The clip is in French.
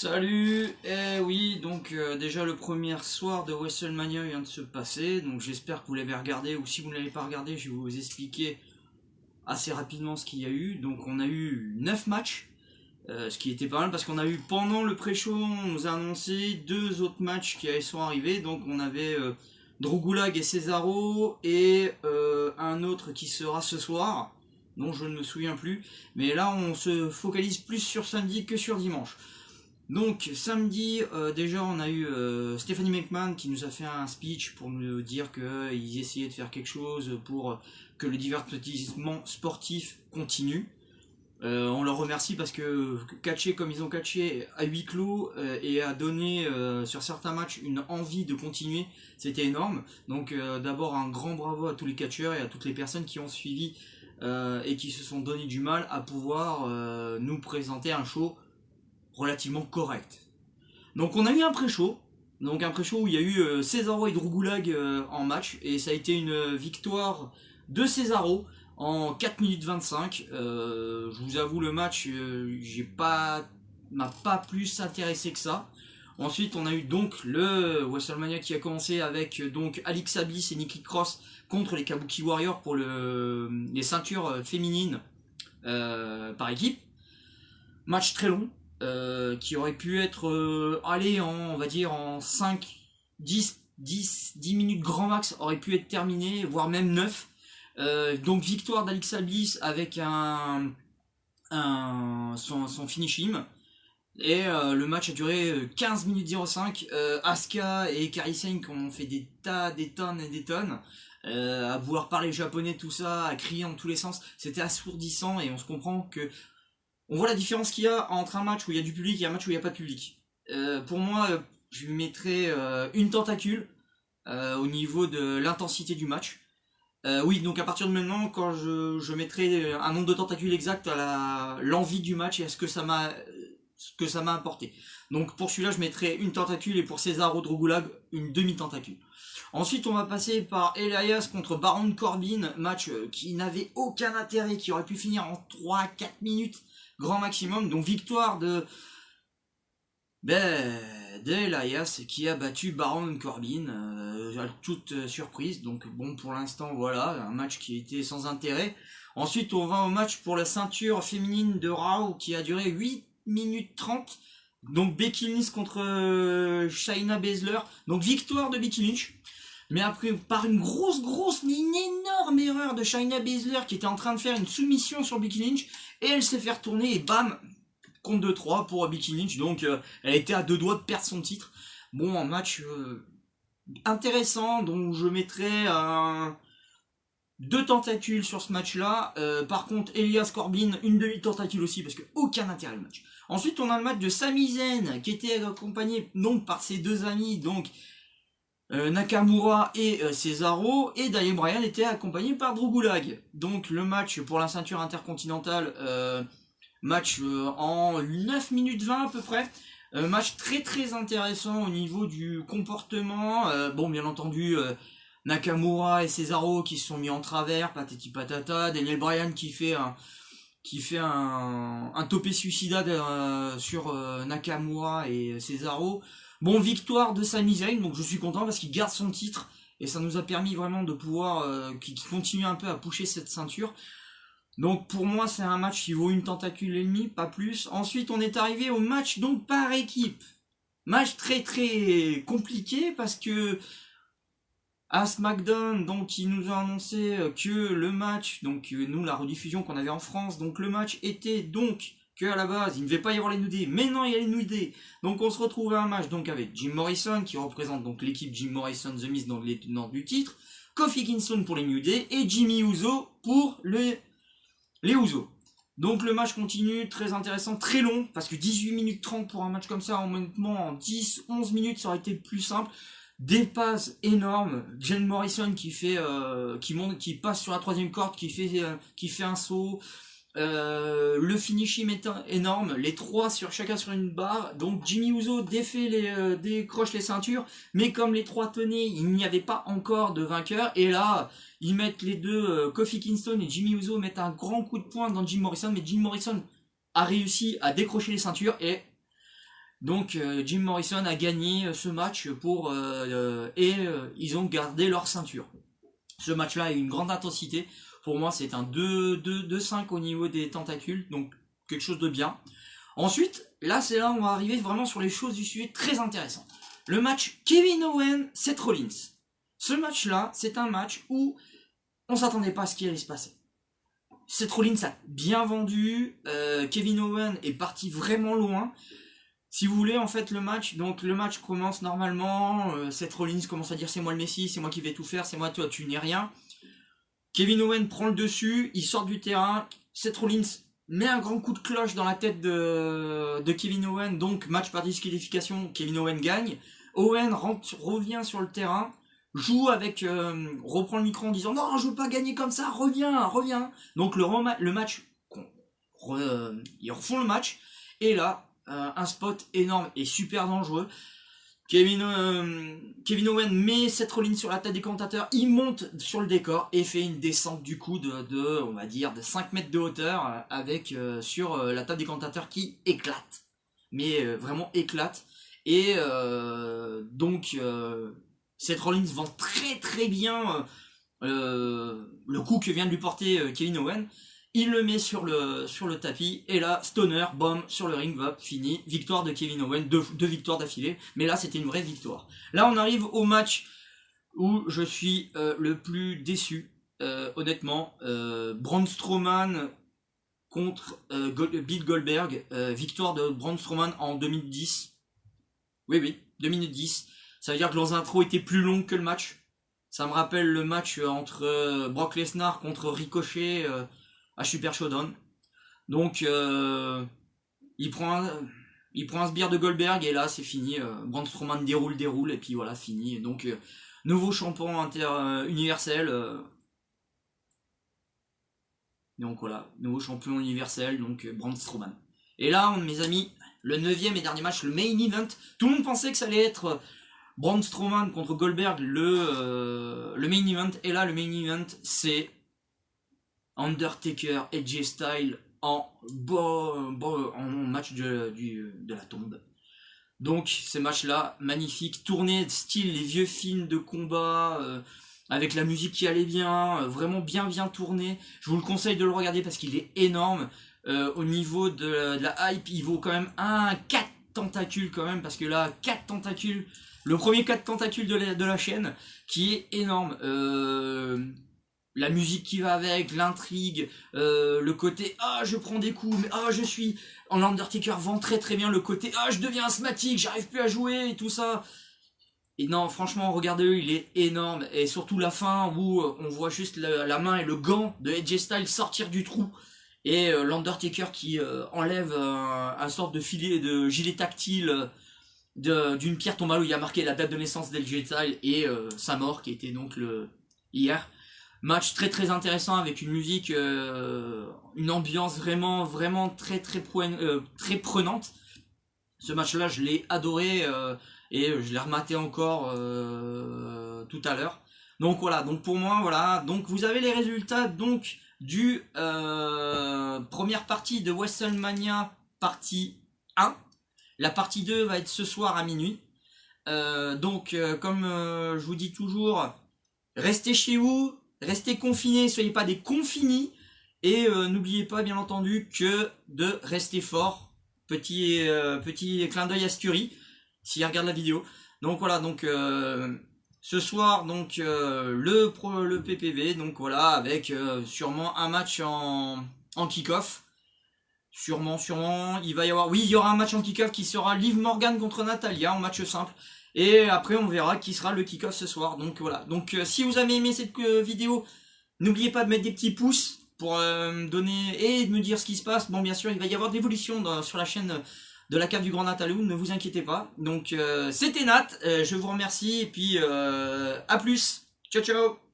Salut. Oui, donc déjà le premier soir de WrestleMania vient de se passer, donc j'espère que vous l'avez regardé, ou si vous ne l'avez pas regardé, je vais vous expliquer assez rapidement ce qu'il y a eu. Donc on a eu 9 matchs, ce qui était pas mal parce qu'on a eu pendant le pré-show, on nous a annoncé deux autres matchs qui sont arrivés. Donc on avait Drew Gulak et Cesaro et un autre qui sera ce soir, dont je ne me souviens plus. Mais là on se focalise plus sur samedi que sur dimanche. Donc samedi, déjà on a eu Stephanie McMahon qui nous a fait un speech pour nous dire qu'ils essayaient de faire quelque chose pour que le divertissement sportif continue. On leur remercie parce que catcher comme ils ont catché à huis clos et a donné sur certains matchs une envie de continuer, c'était énorme. Donc d'abord un grand bravo à tous les catcheurs et à toutes les personnes qui ont suivi et qui se sont donné du mal à pouvoir nous présenter un show relativement correct. Donc on a eu un pré-show, donc un pré-show où il y a eu Cesaro et Drew Gulak en match, et ça a été une victoire de Cesaro en 4 minutes 25. Je vous avoue, le match m'a pas plus intéressé que ça. Ensuite on a eu donc le WrestleMania qui a commencé avec donc Alexa Bliss et Nikki Cross contre les Kabuki Warriors pour les ceintures féminines par équipe. Match très long, qui aurait pu être allé on va dire en 5, 10 minutes grand max, aurait pu être terminé, voire même 9. Donc victoire d'Alexa Bliss avec son finish him. Et le match a duré 15 minutes 05. Asuka et Kairi Sane qui ont fait des tonnes et des tonnes. À vouloir parler japonais, tout ça, à crier dans tous les sens. C'était assourdissant et on se comprend que on voit la différence qu'il y a entre un match où il y a du public et un match où il n'y a pas de public. Pour moi, je lui mettrais une tentacule au niveau de l'intensité du match. Oui, donc à partir de maintenant, quand je mettrai un nombre de tentacules exact à l'envie du match et à ce que ça m'a apporté. Donc pour celui-là, je mettrai une tentacule et pour Cesaro Drew Gulak, une demi-tentacule. Ensuite, on va passer par Elias contre Baron Corbin, match qui n'avait aucun intérêt, qui aurait pu finir en 3-4 minutes grand maximum. Donc victoire d'Elias qui a battu Baron Corbin à toute surprise. Donc bon, pour l'instant voilà, un match qui était sans intérêt. Ensuite on va au match pour la ceinture féminine de Raw qui a duré 8 minutes 30. Donc Becky Lynch contre Shayna Baszler. Donc victoire de Becky Lynch, mais après par une une énorme erreur de Shayna Baszler qui était en train de faire une soumission sur Becky Lynch, et elle s'est fait retourner et bam, compte de 3 pour Becky Lynch. Donc elle était à deux doigts de perdre son titre. Bon, un match intéressant, donc je mettrais deux tentacules sur ce match là. Par contre Elias Corbin, une demi-tentacule aussi, parce que aucun intérêt le match. Ensuite on a le match de Sami Zayn qui était accompagné donc par ses deux amis, donc Nakamura et Cesaro, et Daniel Bryan était accompagné par Drew Gulak. Donc le match pour la ceinture intercontinentale, match en 9 minutes 20 à peu près. Match très très intéressant au niveau du comportement. Bon, bien entendu, Nakamura et Cesaro qui se sont mis en travers, patati patata. Daniel Bryan qui fait un topé suicidade sur Nakamura et Cesaro. Bon, victoire de Sami Zayn, donc je suis content parce qu'il garde son titre et ça nous a permis vraiment de pouvoir qu'il continue un peu à pusher cette ceinture. Donc pour moi c'est un match qui vaut une tentacule et demie, pas plus. Ensuite on est arrivé au match donc par équipe. Match très très compliqué parce que à SmackDown, donc ils nous ont annoncé que le match, donc nous la rediffusion qu'on avait en France, donc le match était donc que à la base il ne devait pas y avoir les New Day, mais non il y a les New Day. Donc on se retrouve à un match donc avec Jim Morrison qui représente donc l'équipe Jim Morrison The Miz dans les tenants du titre, Kofi Kingston pour les New Day et Jimmy Uso pour les Usos. Donc le match continue, très intéressant, très long, parce que 18 minutes 30 pour un match comme ça, honnêtement en 10-11 minutes ça aurait été plus simple. Des passes énormes, Jim Morrison qui passe sur la troisième corde, qui fait un saut. Le finishing est énorme, les trois chacun sur une barre. Donc Jimmy Uso décroche les ceintures, mais comme les trois tenaient, il n'y avait pas encore de vainqueur. Et là, ils mettent les deux, Kofi Kingston et Jimmy Uso mettent un grand coup de poing dans Jim Morrison, mais Jim Morrison a réussi à décrocher les ceintures et Donc Jim Morrison a gagné ce match ils ont gardé leur ceinture. Ce match-là a eu une grande intensité. Pour moi, c'est un 2-5 au niveau des tentacules, donc quelque chose de bien. Ensuite, là, c'est là où on va arriver vraiment sur les choses du sujet très intéressantes. Le match Kevin Owens, Seth Rollins. Ce match-là, c'est un match où on s'attendait pas à ce qui allait se passer. Seth Rollins a bien vendu, Kevin Owens est parti vraiment loin. Si vous voulez, en fait, le match commence normalement, Seth Rollins commence à dire c'est moi le Messie, c'est moi qui vais tout faire, c'est moi, toi tu n'es rien. Kevin Owens prend le dessus, il sort du terrain, Seth Rollins met un grand coup de cloche dans la tête de Kevin Owens, donc match par disqualification, Kevin Owens gagne. Owens revient sur le terrain, reprend le micro en disant non, je veux pas gagner comme ça, reviens. Donc le match, ils refont le match, et là, un spot énorme et super dangereux. Kevin Owens met Seth Rollins sur la tête des commentateurs, il monte sur le décor et fait une descente du coup on va dire, de 5 mètres de hauteur sur la table des commentateurs qui éclate. Mais vraiment éclate. Et Seth Rollins vend très très bien le coup que vient de lui porter Kevin Owens. Il le met sur le tapis, et là, Stoner, bomb, sur le ring, hop, fini, victoire de Kevin Owens, deux victoires d'affilée, mais là, c'était une vraie victoire. Là, on arrive au match où je suis le plus déçu, honnêtement, Braun Strowman contre Bill Goldberg, victoire de Braun Strowman en 2 minutes 10. Oui, 2 minutes 10. Ça veut dire que l'intro était plus long que le match. Ça me rappelle le match entre Brock Lesnar contre Ricochet à Super Showdown. Donc il prend un sbire de Goldberg, et là c'est fini. Braun Strowman déroule, et puis voilà, fini. Donc nouveau champion universel. Donc voilà, nouveau champion universel, donc Braun Strowman. Et là, mes amis, le 9e et dernier match, le main event. Tout le monde pensait que ça allait être Braun Strowman contre Goldberg, le main event. Et là, le main event, c'est Undertaker et AJ Styles en match de la tombe. Donc ces matchs-là, magnifiques, tournés style les vieux films de combat, avec la musique qui allait bien, vraiment bien tourné. Je vous le conseille de le regarder parce qu'il est énorme. Au niveau de la hype, il vaut quand même 4 tentacules quand même, parce que là, 4 tentacules, le premier 4 tentacules de la chaîne, qui est énorme. La musique qui va avec, l'intrigue, le côté je prends des coups, mais je suis en Undertaker vend très très bien le côté je deviens asthmatique, j'arrive plus à jouer et tout ça. Et non, franchement, regardez-le, il est énorme, et surtout la fin où on voit juste la main et le gant de AJ Styles sortir du trou, et l'Undertaker qui enlève un sorte de filet de gilet tactile d'une pierre tombale où il y a marqué la date de naissance d'AJ Styles et sa mort, qui était donc hier. Match très très intéressant, avec une musique, une ambiance vraiment très très prenante. Ce match-là, je l'ai adoré, et je l'ai rematé encore tout à l'heure. Donc voilà, donc pour moi, voilà. Donc vous avez les résultats donc du première partie de WrestleMania partie 1. La partie 2 va être ce soir à minuit. Comme je vous dis toujours, restez chez vous. Restez confinés, soyez pas des confinis, et n'oubliez pas bien entendu que de rester fort. Petit clin d'œil à Sturi, s'il regarde la vidéo. Donc voilà, donc ce soir, donc le PPV, donc voilà, avec sûrement un match en kick-off. Sûrement, il va y avoir, oui, il y aura un match en kick-off qui sera Liv Morgan contre Natalia en match simple. Et après on verra qui sera le kick-off ce soir. Donc voilà, donc si vous avez aimé cette vidéo, n'oubliez pas de mettre des petits pouces pour me donner et de me dire ce qui se passe. Bon, bien sûr, il va y avoir de l'évolution sur la chaîne de la cave du Grand Natalou, ne vous inquiétez pas. Donc c'était Nat, je vous remercie, et puis à plus, ciao ciao.